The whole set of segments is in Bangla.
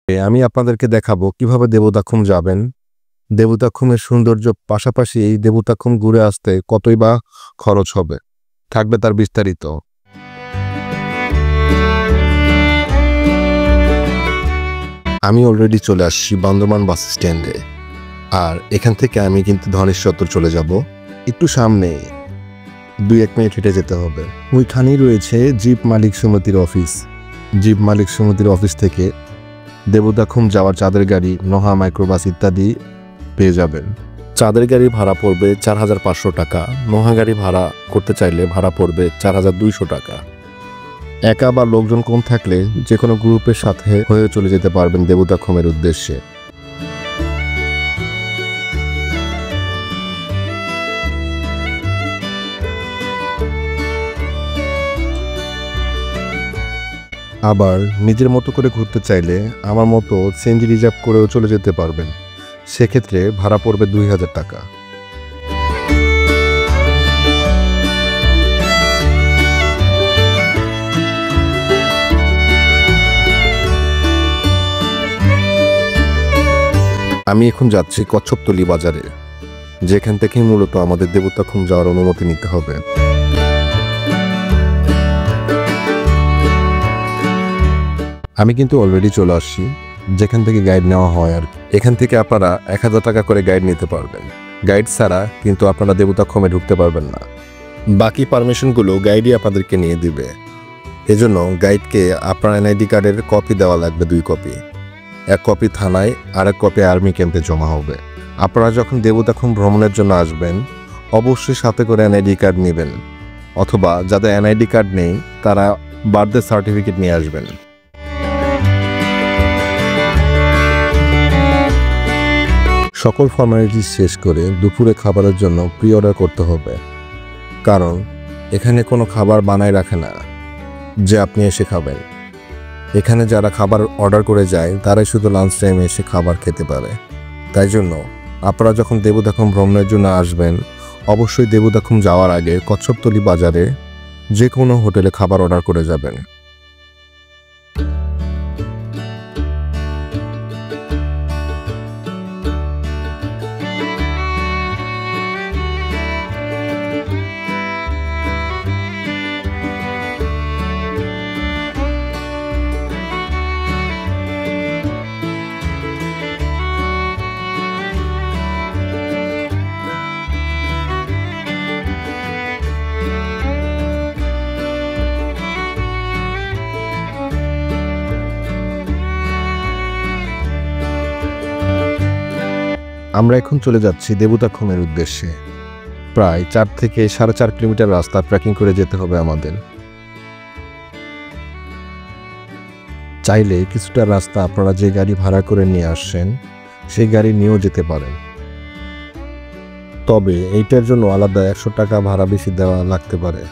আমি আপনাদেরকে দেখাবো কিভাবে দেবদাখুম যাবেন। দেবদাখুমের সৌন্দর্য পাশাপাশি এই দেবদাখুম ঘুরে আসতে কতই বা খরচ হবে, থাকবে তার বিস্তারিত। আমি অলরেডি চলে আসছি বান্দরবান বাস স্ট্যান্ডে, আর এখান থেকে আমি কিন্তু ধনেশ চত্বর চলে যাব। একটু সামনে 2-1 মিনিট হেঁটে যেতে হবে। ওইখানেই রয়েছে জিপ মালিক সমিতির অফিস। জিপ মালিক সমিতির অফিস থেকে দেবদাখুম যাওয়ার চাঁদের গাড়ি, নোহা মাইক্রোবাস ইত্যাদি পেয়ে যাবেন। চাঁদের গাড়ি ভাড়া পড়বে 4500 টাকা, নোহা গাড়ি ভাড়া করতে চাইলে ভাড়া পড়বে 4200 টাকা। একা বা লোকজন কম থাকলে যে কোনো গ্রুপের সাথে হয়ে চলে যেতে পারবেন দেবদাখুমের উদ্দেশ্যে। আবার নিজের মতো করে ঘুরতে চাইলে আমার মতো সিএনজি রিজার্ভ করেও চলে যেতে পারবেন। সেক্ষেত্রে ভাড়া পড়বে 2000 টাকা। আমি এখন যাচ্ছি কচ্ছপতলী বাজারে, যেখান থেকে মূলত আমাদের দেবদাখুম যাওয়ার অনুমতি নিতে হবে। আমি কিন্তু অলরেডি চলে আসছি যেখান থেকে গাইড নেওয়া হয়। আর এখান থেকে আপনারা 1000 টাকা করে গাইড নিতে পারবেন। গাইড ছাড়া কিন্তু আপনারা দেবদাখুমে ঢুকতে পারবেন না। বাকি পারমিশনগুলো গাইডই আপনাদেরকে নিয়ে দিবে। এজন্য গাইডকে আপনার এনআইডি কার্ডের কপি দেওয়া লাগবে 2 কপি। 1 কপি থানায় আর 1 কপি আর্মি ক্যাম্পে জমা হবে। আপনারা যখন দেবদাখুম ভ্রমণের জন্য আসবেন অবশ্যই সাথে করে এনআইডি কার্ড নেবেন, অথবা যাদের এনআইডি কার্ড নেই তারা বার্থডে সার্টিফিকেট নিয়ে আসবেন। সকল ফর্মালিটি শেষ করে দুপুরে খাবারের জন্য প্রি অর্ডার করতে হবে, কারণ এখানে কোনো খাবার বানায় রাখে না যে আপনি এসে খাবেন। এখানে যারা খাবার অর্ডার করে যায় তারাই শুধু লাঞ্চ টাইমে এসে খাবার খেতে পারে। তাই জন্য আপনারা যখন দেবদাখুম ভ্রমণের জন্য আসবেন অবশ্যই দেবদাখুম যাওয়ার আগে কচ্ছপতলী বাজারে যে কোনো হোটেলে খাবার অর্ডার করে যাবেন। আমরা এখন চলে যাচ্ছি দেবদাখুমের উদ্দেশ্যে। প্রায় 4 থেকে 4.5 কিলোমিটার রাস্তা ট্রেকিং করে যেতে হবে আমাদের। চাইলে কিছুটা রাস্তা আপনারা যে গাড়ি ভাড়া করে নিয়ে আসছেন সেই গাড়ি নিয়েও যেতে পারেন, তবে এইটার জন্য আলাদা 100 টাকা ভাড়া বেশি দেওয়া লাগতে পারে।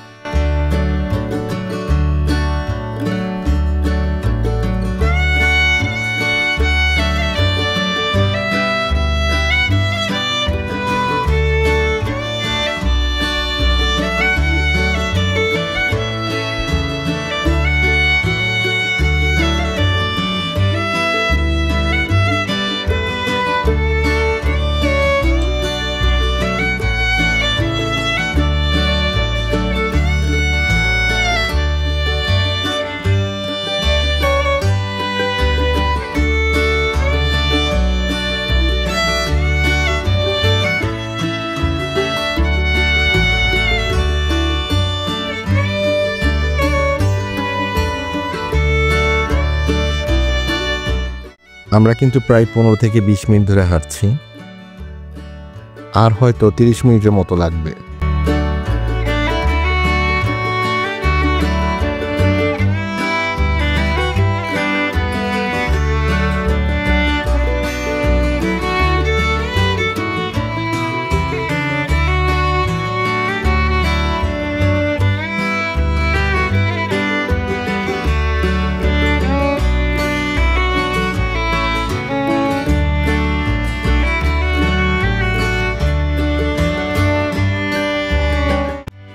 আমরা কিন্তু প্রায় 15 থেকে 20 মিনিট ধরে হাঁটছি, আর হয়তো 30 মিনিটের মতো লাগবে।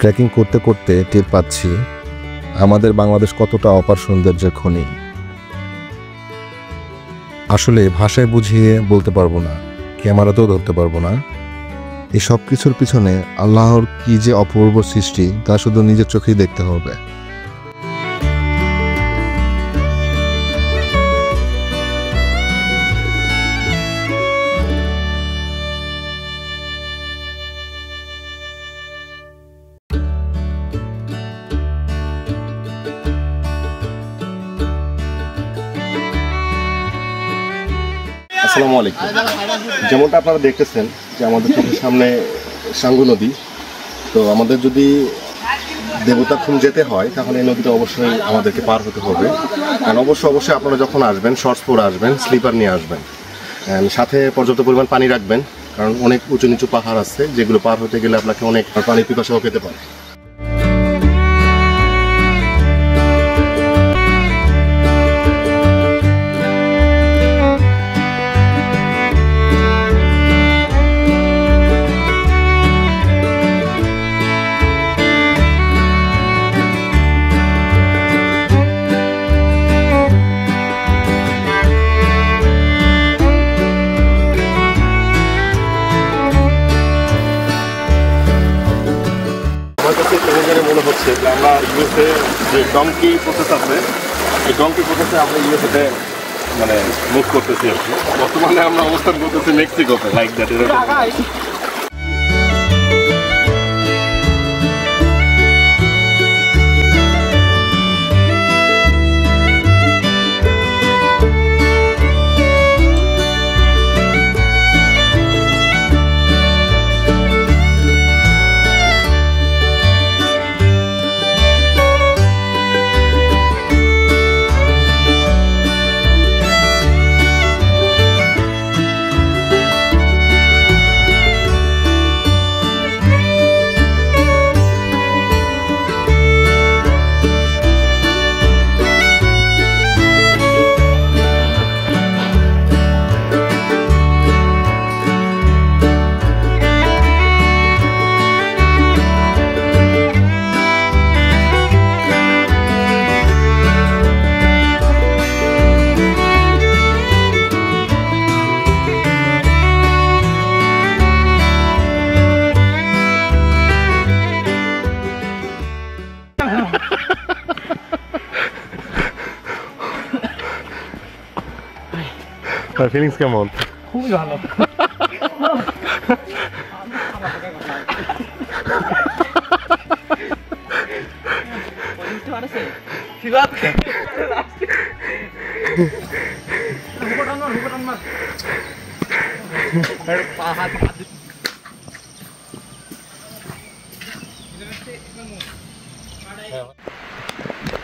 ট্রেকিং করতে করতে টের পাচ্ছি আমাদের বাংলাদেশ কতটা অপার সৌন্দর্যের খনি। আসলে ভাষায় বুঝিয়ে বলতে পারবো না, ক্যামেরাতেও ধরতে পারবো না। এই সব কিছুর পিছনে আল্লাহর কি যে অপূর্ব সৃষ্টি তা শুধু নিজের চোখেই দেখতে হবে। আসসালামু আলাইকুম। যেমনটা আপনারা দেখতেছেন যে আমাদের চোখের সামনে সাঙ্গু নদী। তো আমাদের যদি দেবতাখুম যেতে হয় তাহলে এই নদীটা অবশ্যই আমাদেরকে পার হতে হবে। আর অবশ্যই আপনারা যখন আসবেন শর্টস পরে আসবেন, স্লিপার নিয়ে আসবেন, সাথে পর্যাপ্ত পরিমাণ পানি রাখবেন, কারণ অনেক উঁচু নিচু পাহাড় আছে যেগুলো পার হতে গেলে আপনাকে অনেক পানির পিপাসাও পেতে পারে। মনে হচ্ছে যে আমরা ইউএসএ যে ডঙ্কি প্রসেস আছে, এই ডঙ্কি প্রসেসে আমরা ইউএসএতে মানে মুভ করতেছি আর কি। বর্তমানে আমরা অবস্থান করতেছি মেক্সিকোতে, লাইক দ্যাট। ফিলিংস কেমন? খুবই ভালো।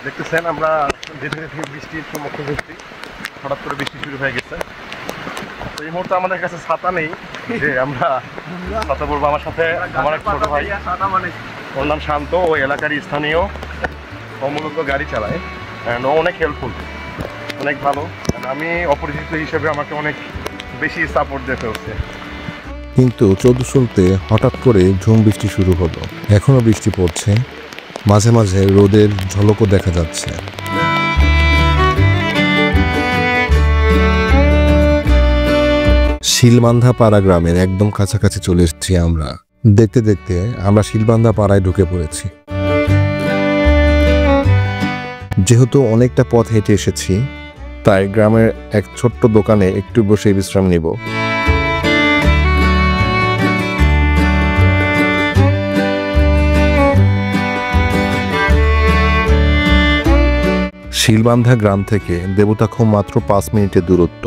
দেখতেছেন আমরা যেতে যেতে বৃষ্টির সম্মুখীন হচ্ছি। হঠাৎ করে বৃষ্টি শুরু হয়ে গেছে। তো এই মুহূর্তে আমাদের কাছে ছাতা নেই যে আমরা ছাতা পরবো। আমার সাথে আমার এক ছোট ভাই, ওর নাম শান্ত, ও এলাকারই স্থানীয়, ও মূলত গাড়ি চালায়। ও অনেক হেল্পফুল, অনেক ভালো। আমি অপরিচিত হিসেবে আমাকে অনেক বেশি সাপোর্ট দিতে হচ্ছে। কিন্তু চৌদ্দশুলতে হঠাৎ করে ঝুম বৃষ্টি শুরু হলো। এখনো বৃষ্টি পড়ছে, মাঝে মাঝে রোদের ঝলকও দেখা যাচ্ছে। শিলবান্ধা পাড়া গ্রামের একদম কাছাকাছি চলে এসেছি আমরা। দেখতে দেখতে আমরা শিলবান্ধা পাড়ায় ঢুকে পড়েছি। যেহেতু অনেকটা পথ হেঁটে এসেছি, তাই গ্রামের এক ছোট্ট দোকানে একটু বসে বিশ্রাম নিব। শিলবান্ধা গ্রাম থেকে দেবতাখুম মাত্র 5 মিনিটের দূরত্ব।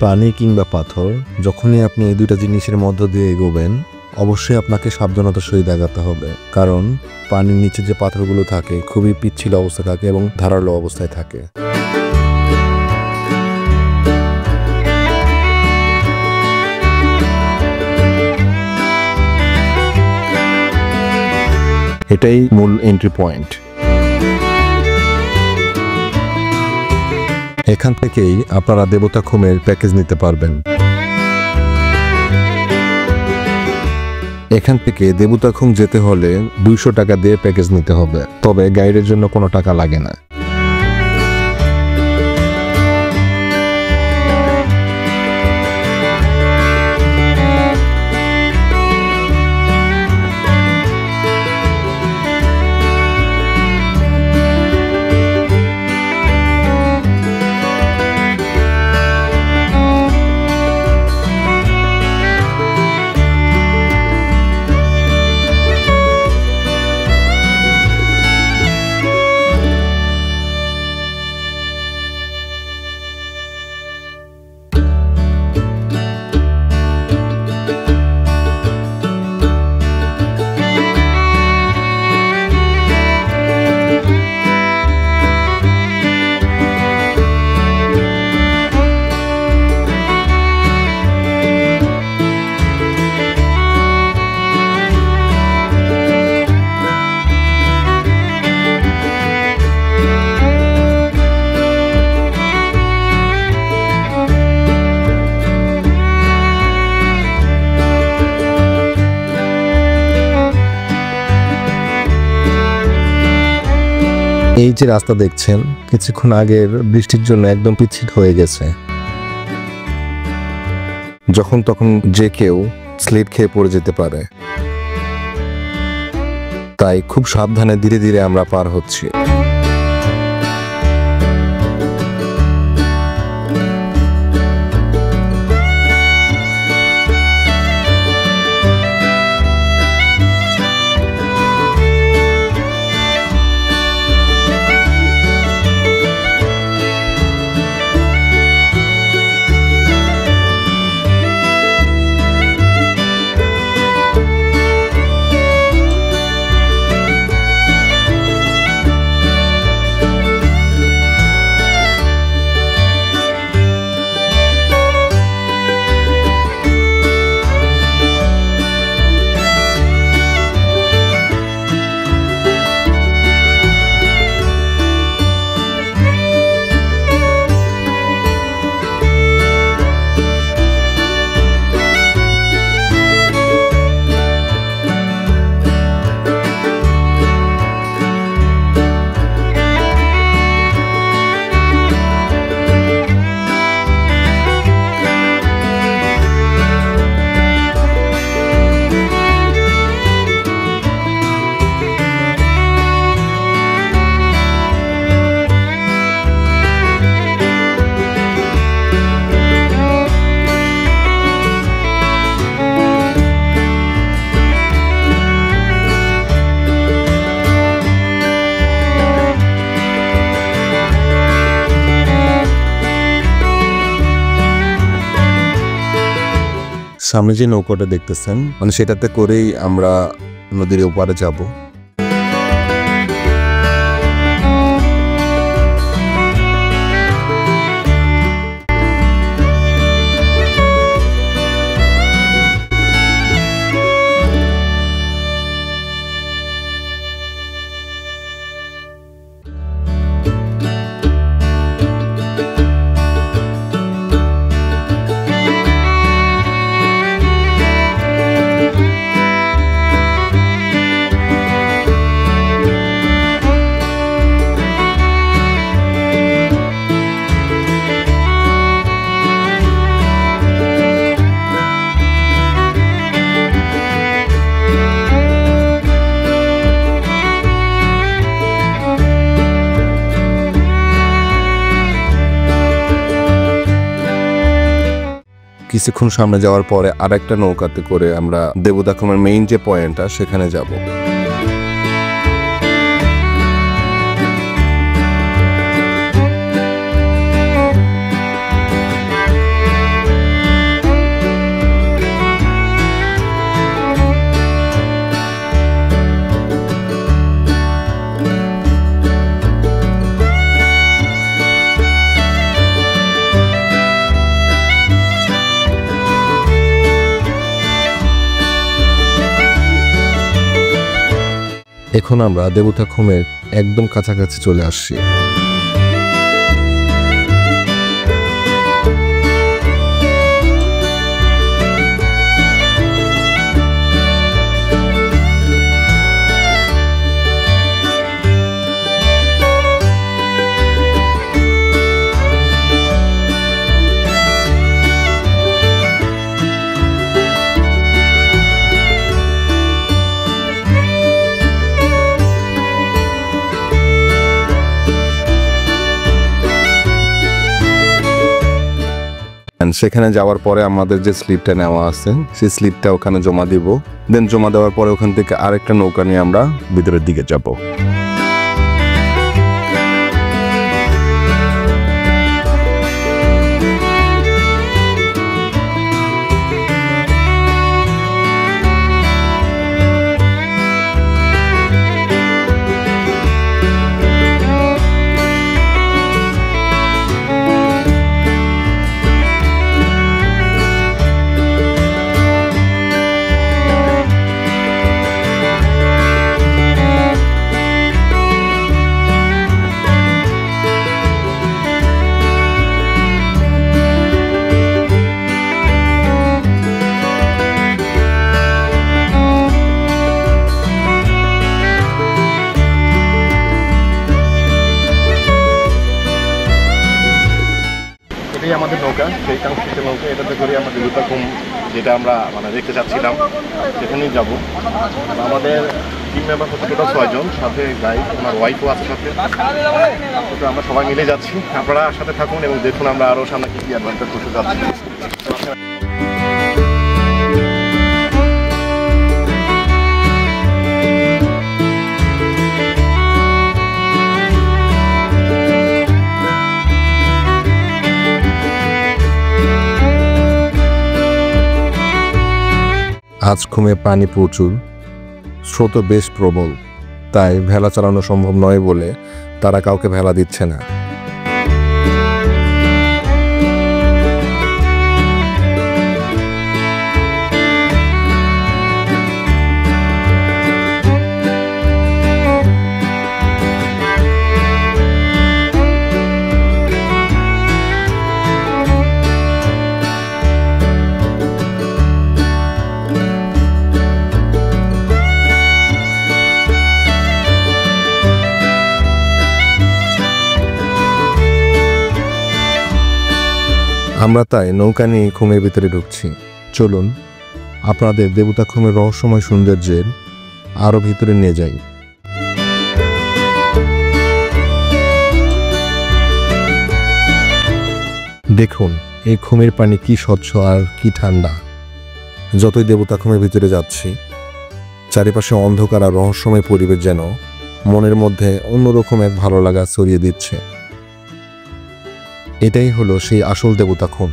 পানি কিংবা পাথর, যখনই আপনি এই দুইটা জিনিসের মধ্য দিয়ে এগোবেন অবশ্যই আপনাকে সাবধানতার সহিত আগাতে হবে, কারণ পানির নিচে যে পাথরগুলো থাকে খুবই পিচ্ছিল অবস্থায় থাকে এবং ধারালো অবস্থায় থাকে। এটাই মূল এন্ট্রি পয়েন্ট। এখান থেকেই আপনারা দেবতা খুমের প্যাকেজ নিতে পারবেন। এখান থেকে দেবতা খুম যেতে হলে 200 টাকা দিয়ে প্যাকেজ নিতে হবে, তবে গাইডের জন্য কোনো টাকা লাগে না। এই যে রাস্তা দেখছেন কিছুক্ষণ আগের বৃষ্টির জন্য একদম পিচ্ছিল হয়ে গেছে, যখন তখন যে কেউ স্লিপ খেয়ে পড়ে যেতে পারে, তাই খুব সাবধানে ধীরে ধীরে আমরা পার হচ্ছি। সামনে যে নৌকাটা দেখতেছেন মানে সেটাতে করেই আমরা নদীর ওপারে যাব। কিছুক্ষণ সামনে যাওয়ার পরে আরেকটা নৌকাতে করে আমরা দেবদাখুমের মেইন যে পয়েন্টটা সেখানে যাব। এখন আমরা দেবতাখুমের একদম কাছাকাছি চলে আসছি। সেখানে যাওয়ার পরে আমাদের যে স্লিপটা নেওয়া আছে সেই স্লিপটা ওখানে জমা দিব, দেন জমা দেওয়ার পরে ওখান থেকে আরেকটা নৌকা নিয়ে আমরা ভিতরের দিকে যাব। এটাই আমাদের নৌকা, সেই কাঙ্ক্ষিত নৌকা। এটাতে করে আমাদের দেবতাখুম যেটা আমরা দেখতে চাচ্ছিলাম সেখানেই যাব। আমাদের টিম মেম্বার হচ্ছে টোটাল 6 জন, সাথে গাইড, আমার ওয়াইফও আছে সাথে। তো আমরা সবাই মিলে যাচ্ছি, আপনারা সাথে থাকুন এবং দেখুন আমরা আরও সামনে কী কী অ্যাডভেঞ্চার করতে যাচ্ছি। আজ খুমে পানি প্রচুর, স্রোত বেশ প্রবল, তাই ভেলা চালানো সম্ভব নয় বলে তারা কাউকে ভেলা দিচ্ছে না। আমরা তাই নৌকা নিয়ে খুমের ভিতরে ঢুকছি। চলুন আপনাদের দেবতাখুমের রহস্যময় সৌন্দর্যের আরও ভিতরে নিয়ে যাই। দেখুন এই খুমের পানি কি স্বচ্ছ আর কি ঠান্ডা। যতই দেবতাখুমের ভিতরে যাচ্ছি চারিপাশে অন্ধকার আর রহস্যময় পরিবেশ যেন মনের মধ্যে অন্যরকম এক ভালো লাগা ছড়িয়ে দিচ্ছে। এটাই হলো সেই আসল দেবতাখুম,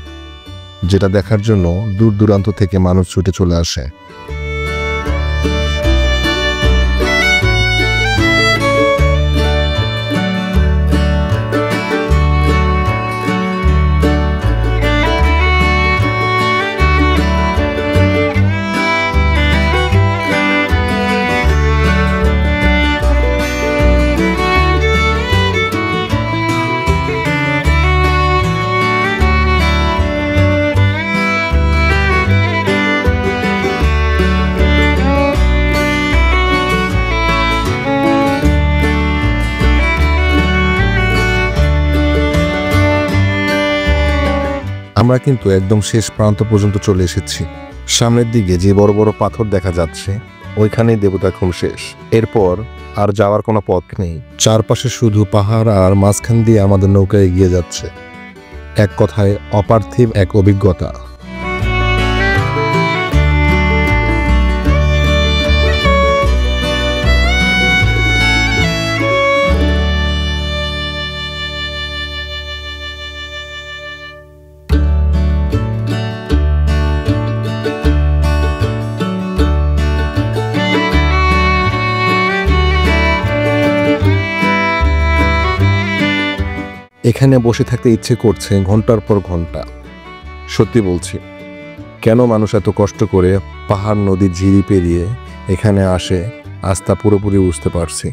যেটা দেখার জন্য দূর দূরান্ত থেকে মানুষ ছুটে চলে আসে। আমরা কিন্তু একদম শেষ প্রান্ত পর্যন্ত চলে এসেছি। সামনের দিকে যে বড় বড় পাথর দেখা যাচ্ছে ওইখানেই দেবতাখুম শেষ। এরপর আর যাওয়ার কোনো পথ নেই, চারপাশে শুধু পাহাড় আর মাঝখান দিয়ে আমাদের নৌকা এগিয়ে যাচ্ছে। এক কথায় অপার্থিব এক অভিজ্ঞতা। এখানে বসে থাকতে ইচ্ছে করছে ঘন্টার পর ঘন্টা। সত্যি বলছি, কেন মানুষ এত কষ্ট করে পাহাড় নদী ঝিরি পেরিয়ে এখানে আসে আজ তা পুরোপুরি বুঝতে পারছি।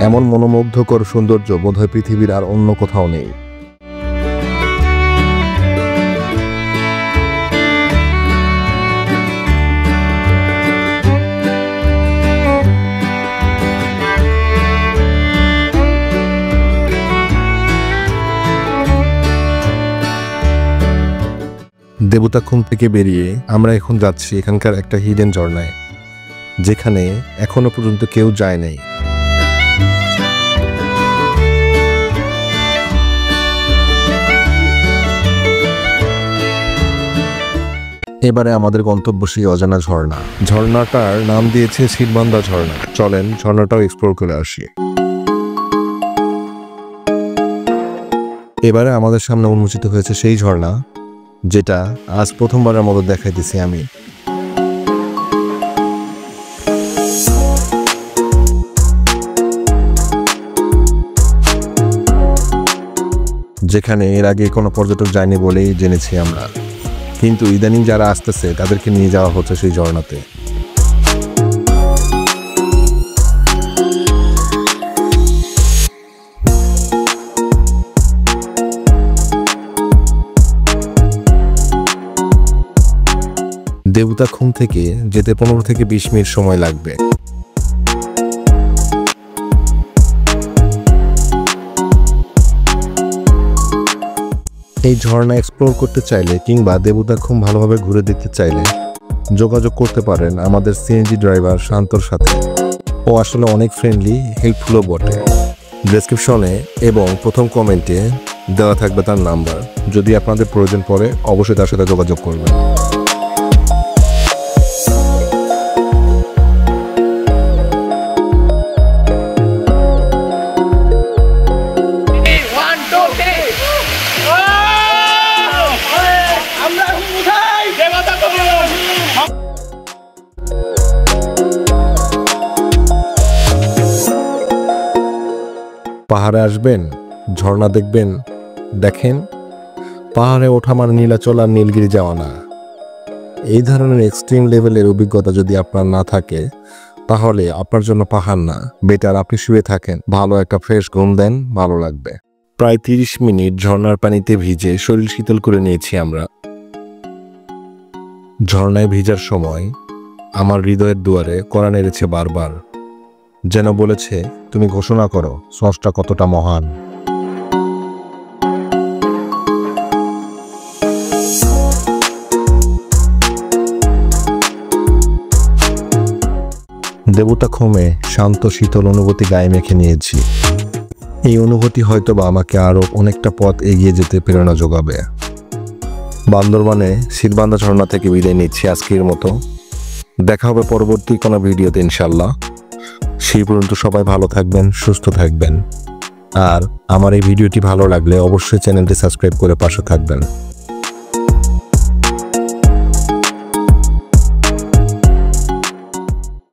এমন মনোমুগ্ধকর সৌন্দর্য বোধহয় পৃথিবীর আর অন্য কোথাও নেই। দেবতাখুম থেকে বেরিয়ে আমরা এখন যাচ্ছি এখানকার একটা হিডেন ঝর্ণায়, যেখানে এখনো পর্যন্ত কেউ যায় নাই। এবারে আমাদের গন্তব্য সেই অজানা ঝর্ণা। ঝর্ণাটার নাম দিয়েছে শিরবান্ধা ঝর্ণা। চলেন ঝর্ণাটাও এক্সপ্লোর করে আসি। এবারে আমাদের সামনে উন্মোচিত হয়েছে সেই ঝর্ণা যেটা আজ প্রথমবারের মতো দেখাইতেছি আমি। যেখানে এর আগে কোনো পর্যটক যায়নি বলেই জেনেছি আমরা, কিন্তু ইদানিং যারা আসতেছে তাদেরকে নিয়ে যাওয়া হচ্ছে সেই ঝর্ণাতে। দেবতাখুম থেকে যেতে 15 থেকে 20 মিনিট সময় লাগবে। এই ঝর্ণা এক্সপ্লোর করতে চাইলে কিংবা দেবতাখুম ভালোভাবে ঘুরে দেখতে চাইলে যোগাযোগ করতে পারেন আমাদের সিএনজি ড্রাইভার শান্তর সাথে। ও আসলে অনেক ফ্রেন্ডলি, হেল্পফুলও বটে। ডেসক্রিপশনে এবং প্রথম কমেন্টে দেওয়া থাকবে তার নাম্বার। যদি আপনাদের প্রয়োজন পড়ে অবশ্যই তার সাথে যোগাযোগ করবেন। পাহাড়ে আসবেন, ঝর্ণা দেখবেন, দেখেন পাহাড়ে ওঠা মানে নীলাচল আর নীলগিরি যাওয়া না। এই ধরনের এক্সট্রিম লেভেলের অভিজ্ঞতা যদি আপনার না থাকে তাহলে আপনার জন্য পাহাড় না, বেটার আপনি শুয়ে থাকেন, ভালো একটা ফ্রেশ ঘুম দেন, ভালো লাগবে। প্রায় 30 মিনিট ঝর্ণার পানিতে ভিজে শরীর শীতল করে নিয়েছি আমরা। ঝর্ণায় ভিজার সময় আমার হৃদয়ের দুয়ারে কড়া নেড়েছে বারবার, যেন বলেছে তুমি ঘোষণা করো স্রষ্টা কতটা মহান। দেবতাখুমে শান্ত শীতল অনুভূতি গায়ে মেখে নিয়েছি। এই অনুভূতি হয়তোবা আমাকে আরো অনেকটা পথ এগিয়ে যেতে প্রেরণা যোগাবে। বান্দরবানে শিরবান্ধা ঝর্ণা থেকে বিদায় নিচ্ছি আজকের মতো। দেখা হবে পরবর্তী কোনো ভিডিওতে ইনশাল্লাহ। সেই পর্যন্ত সবাই ভালো থাকবেন, সুস্থ থাকবেন। আর আমার এই ভিডিওটি ভালো লাগলে অবশ্যই চ্যানেলটি সাবস্ক্রাইব করে পাশে থাকবেন।